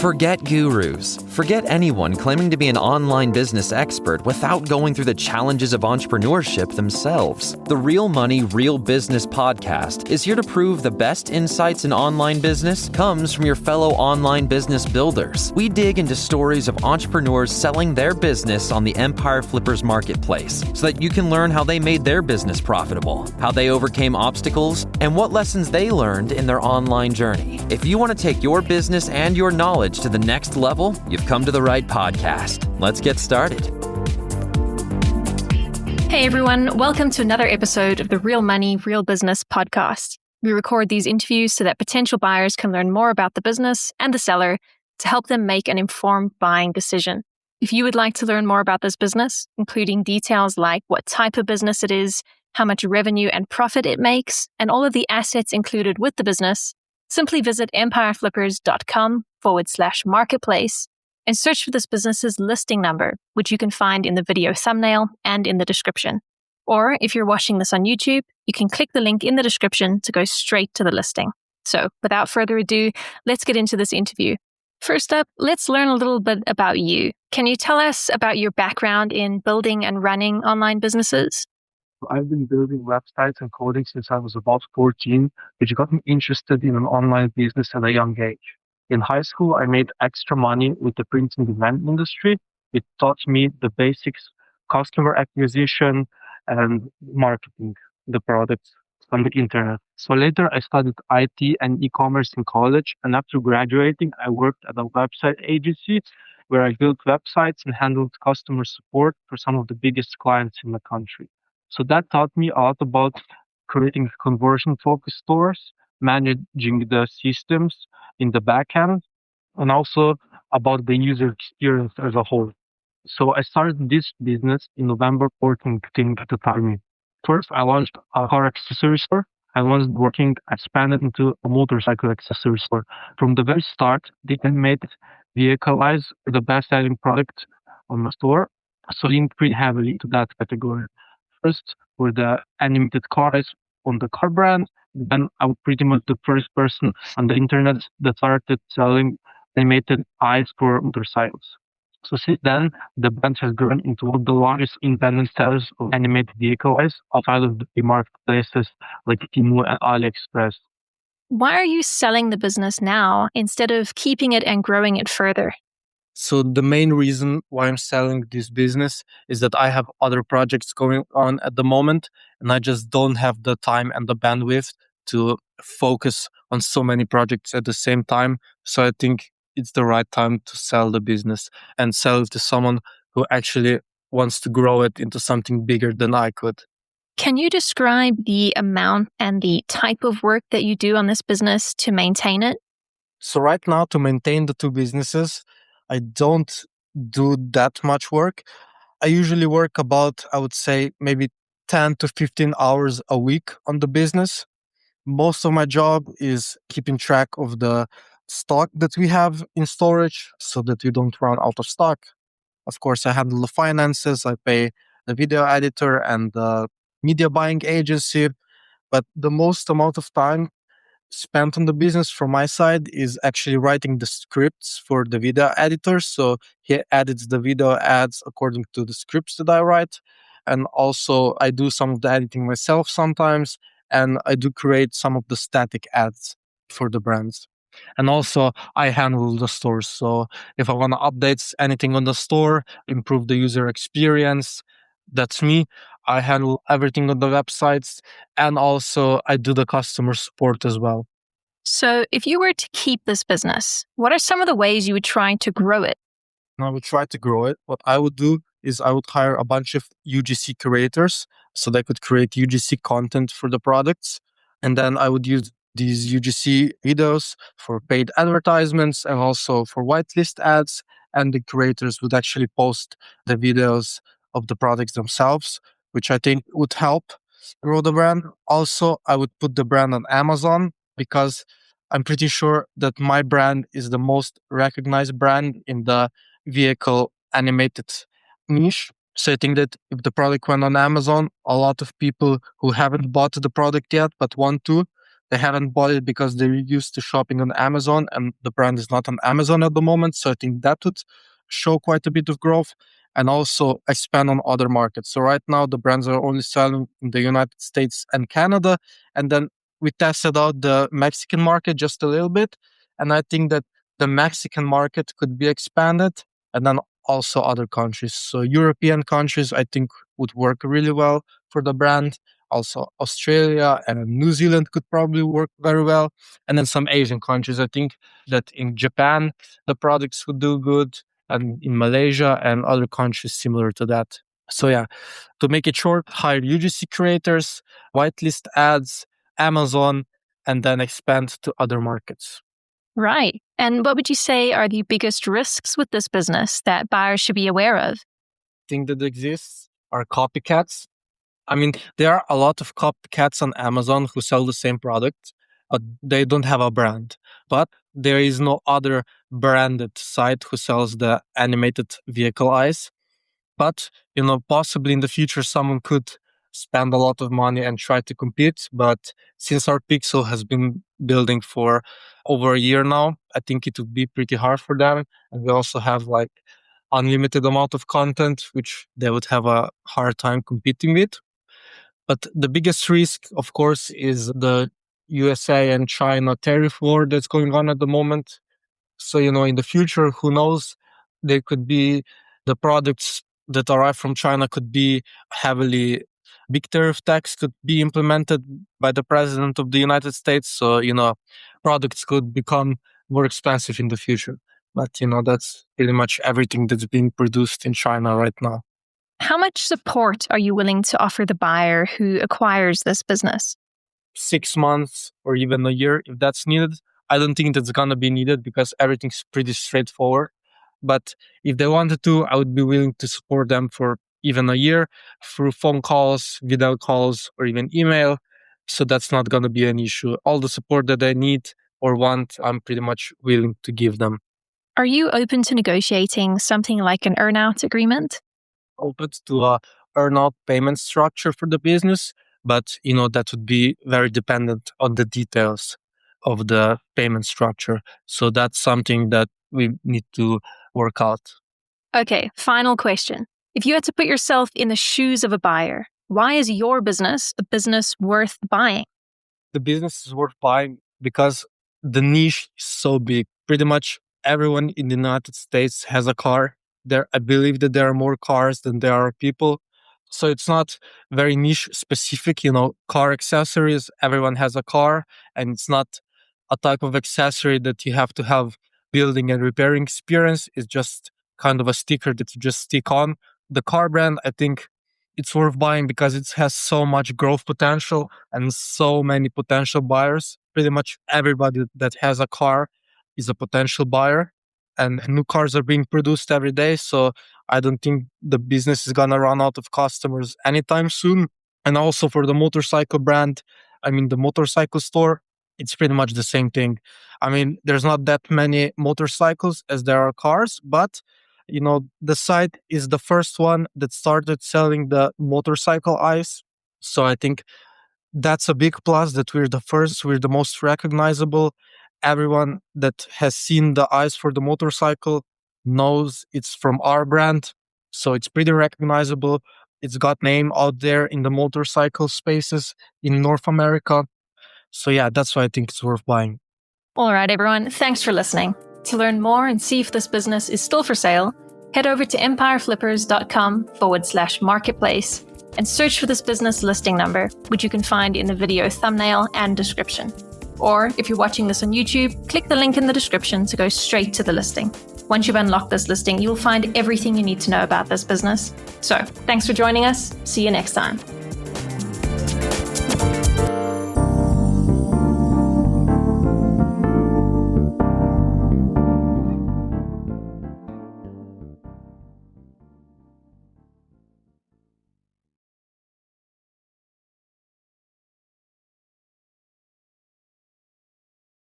Forget gurus. Forget anyone claiming to be an online business expert without going through the challenges of entrepreneurship themselves. The Real Money, Real Business podcast is here to prove the best insights in online business comes from your fellow online business builders. We dig into stories of entrepreneurs selling their business on the Empire Flippers marketplace so that you can learn how they made their business profitable, how they overcame obstacles, and what lessons they learned in their online journey. If you want to take your business and your knowledge to the next level, you've come to the right podcast. Let's get started. Hey everyone, welcome to another episode of the Real Money, Real Business podcast. We record these interviews so that potential buyers can learn more about the business and the seller to help them make an informed buying decision. If you would like to learn more about this business, including details like what type of business it is, how much revenue and profit it makes, and all of the assets included with the business, simply visit empireflippers.com/marketplace and search for this business's listing number, which you can find in the video thumbnail and in the description. Or if you're watching this on YouTube, you can click the link in the description to go straight to the listing. So without further ado, let's get into this interview. First up, let's learn a little bit about you. Can you tell us about your background in building and running online businesses? I've been building websites and coding since I was about 14, which got me interested in an online business at a young age. In high school, I made extra money with the print and event industry. It taught me the basics, customer acquisition, and marketing the products on the internet. So later, I studied IT and e-commerce in college, and after graduating, I worked at a website agency where I built websites and handled customer support for some of the biggest clients in the country. So that taught me a lot about creating conversion-focused stores, managing the systems in the backend, and also about the user experience as a whole. So I started this business in November 14th at the time. First, I launched a car accessory store. I was working, expanded into a motorcycle accessory store. From the very start, the animated vehicle is the best-selling product on the store, so linked pretty heavily to that category. First were the animated cars on the car brand. Then I was pretty much the first person on the internet that started selling animated eyes for motorcycles. So since then, the brand has grown into one of the largest independent sellers of animated vehicle eyes outside of the marketplaces like Temu and AliExpress. Why are you selling the business now instead of keeping it and growing it further? So the main reason why I'm selling this business is that I have other projects going on at the moment, and I just don't have the time and the bandwidth to focus on so many projects at the same time. So I think it's the right time to sell the business and sell it to someone who actually wants to grow it into something bigger than I could. Can you describe the amount and the type of work that you do on this business to maintain it? So right now, to maintain the two businesses, I don't do that much work. I usually work about, I would say, maybe 10 to 15 hours a week on the business. Most of my job is keeping track of the stock that we have in storage so that we don't run out of stock. Of course, I handle the finances. I pay the video editor and the media buying agency. But the most amount of time spent on the business from my side is actually writing the scripts for the video editor. So he edits the video ads according to the scripts that I write. And also I do some of the editing myself sometimes. And I do create some of the static ads for the brands. And also I handle the stores. So if I want to update anything on the store, improve the user experience, that's me. I handle everything on the websites, and also I do the customer support as well. So if you were to keep this business, what are some of the ways you would try to grow it? I would try to grow it. What I would do is I would hire a bunch of UGC creators so they could create UGC content for the products. And then I would use these UGC videos for paid advertisements and also for whitelist ads. And the creators would actually post the videos of the products themselves, which I think would help grow the brand. Also, I would put the brand on Amazon because I'm pretty sure that my brand is the most recognized brand in the vehicle animated niche. So I think that if the product went on Amazon, a lot of people who haven't bought the product yet but want to, They haven't bought it because they're used to shopping on Amazon and the brand is not on Amazon at the moment. So I think that would show quite a bit of growth and also expand on other markets. So right now the brands are only selling in the United States and Canada. And then we tested out the Mexican market just a little bit. And I think that the Mexican market could be expanded and then also other countries. So European countries, I think, would work really well for the brand. Also Australia and New Zealand could probably work very well. And then some Asian countries, I think that in Japan, the products would do good, and in Malaysia and other countries similar to that. So yeah, to make it short, hire UGC creators, whitelist ads, Amazon, and then expand to other markets. Right. And what would you say are the biggest risks with this business that buyers should be aware of? Thing that exists are copycats. I mean, there are a lot of copycats on Amazon who sell the same product, but they don't have a brand. But there is no other branded site who sells the animated vehicle eyes. But, possibly in the future, someone could spend a lot of money and try to compete. But since our pixel has been building for over a year now, I think it would be pretty hard for them. And we also have like unlimited amount of content, which they would have a hard time competing with. But the biggest risk, of course, is the USA and China tariff war that's going on at the moment. So, in the future, who knows, there could be the products that arrive from China could be heavily, big tariff tax could be implemented by the president of the United States. So, products could become more expensive in the future. But, that's pretty much everything that's being produced in China right now. How much support are you willing to offer the buyer who acquires this business? 6 months or even a year, if that's needed. I don't think that's going to be needed because everything's pretty straightforward. But if they wanted to, I would be willing to support them for even a year through phone calls, video calls, or even email. So that's not going to be an issue. All the support that they need or want, I'm pretty much willing to give them. Are you open to negotiating something like an earn-out agreement? Open to a earn-out payment structure for the business, but that would be very dependent on the details of the payment structure. So that's something that we need to work out. Okay, final question. If you had to put yourself in the shoes of a buyer, why is your business a business worth buying? The business is worth buying because the niche is so big. Pretty much everyone in the United States has a car. I believe that there are more cars than there are people. So it's not very niche specific, car accessories. Everyone has a car, and it's not a type of accessory that you have to have building and repairing experience. It's just kind of a sticker that you just stick on. The car brand, I think it's worth buying because it has so much growth potential and so many potential buyers. Pretty much everybody that has a car is a potential buyer, and new cars are being produced every day. So I don't think the business is going to run out of customers anytime soon. And also for the motorcycle brand, the motorcycle store, it's pretty much the same thing. There's not that many motorcycles as there are cars, but the site is the first one that started selling the motorcycle eyes. So I think that's a big plus that we're the first, we're the most recognizable. Everyone that has seen the eyes for the motorcycle knows it's from our brand. So it's pretty recognizable. It's got name out there in the motorcycle spaces in North America. So yeah, that's why I think it's worth buying. All right, everyone. Thanks for listening. To learn more and see if this business is still for sale, head over to empireflippers.com/marketplace and search for this business listing number, which you can find in the video thumbnail and description. Or if you're watching this on YouTube, click the link in the description to go straight to the listing. Once you've unlocked this listing, you'll find everything you need to know about this business. So, thanks for joining us. See you next time.